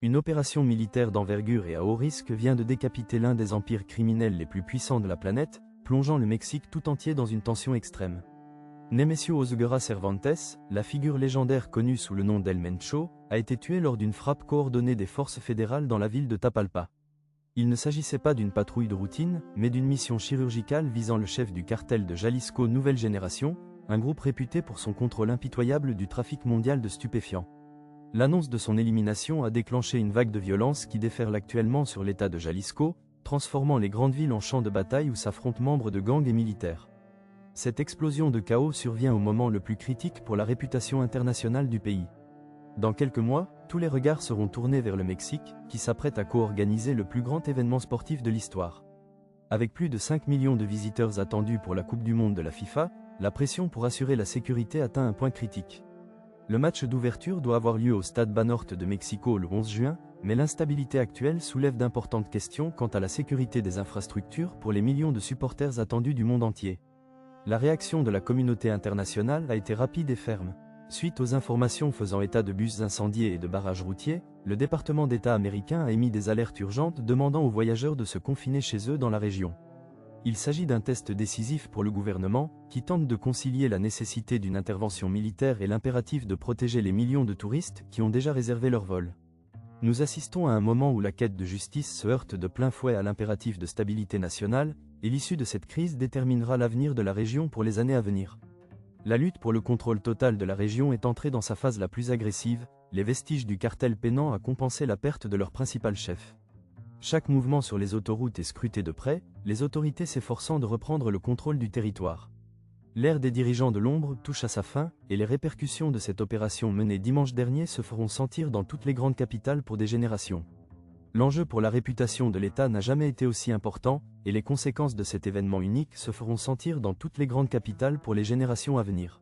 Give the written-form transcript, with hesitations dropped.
Une opération militaire d'envergure et à haut risque vient de décapiter l'un des empires criminels les plus puissants de la planète, plongeant le Mexique tout entier dans une tension extrême. Nemesio Oseguera Cervantes, la figure légendaire connue sous le nom d'El Mencho, a été tué lors d'une frappe coordonnée des forces fédérales dans la ville de Tapalpa. Il ne s'agissait pas d'une patrouille de routine, mais d'une mission chirurgicale visant le chef du cartel de Jalisco Nouvelle Génération, un groupe réputé pour son contrôle impitoyable du trafic mondial de stupéfiants. L'annonce de son élimination a déclenché une vague de violence qui déferle actuellement sur l'État de Jalisco, transformant les grandes villes en champs de bataille où s'affrontent membres de gangs et militaires. Cette explosion de chaos survient au moment le plus critique pour la réputation internationale du pays. Dans quelques mois, tous les regards seront tournés vers le Mexique, qui s'apprête à co-organiser le plus grand événement sportif de l'histoire. Avec plus de 5 millions de visiteurs attendus pour la Coupe du Monde de la FIFA, la pression pour assurer la sécurité atteint un point critique. Le match d'ouverture doit avoir lieu au Stade Banorte de Mexico le 11 juin, mais l'instabilité actuelle soulève d'importantes questions quant à la sécurité des infrastructures pour les millions de supporters attendus du monde entier. La réaction de la communauté internationale a été rapide et ferme. Suite aux informations faisant état de bus incendiés et de barrages routiers, le département d'État américain a émis des alertes urgentes demandant aux voyageurs de se confiner chez eux dans la région. Il s'agit d'un test décisif pour le gouvernement, qui tente de concilier la nécessité d'une intervention militaire et l'impératif de protéger les millions de touristes qui ont déjà réservé leur vol. Nous assistons à un moment où la quête de justice se heurte de plein fouet à l'impératif de stabilité nationale, et l'issue de cette crise déterminera l'avenir de la région pour les années à venir. La lutte pour le contrôle total de la région est entrée dans sa phase la plus agressive, les vestiges du cartel peinant à compenser la perte de leur principal chef. Chaque mouvement sur les autoroutes est scruté de près, les autorités s'efforçant de reprendre le contrôle du territoire. L'ère des dirigeants de l'ombre touche à sa fin, et les répercussions de cette opération menée dimanche dernier se feront sentir dans toutes les grandes capitales pour des générations. L'enjeu pour la réputation de l'État n'a jamais été aussi important, et les conséquences de cet événement unique se feront sentir dans toutes les grandes capitales pour les générations à venir.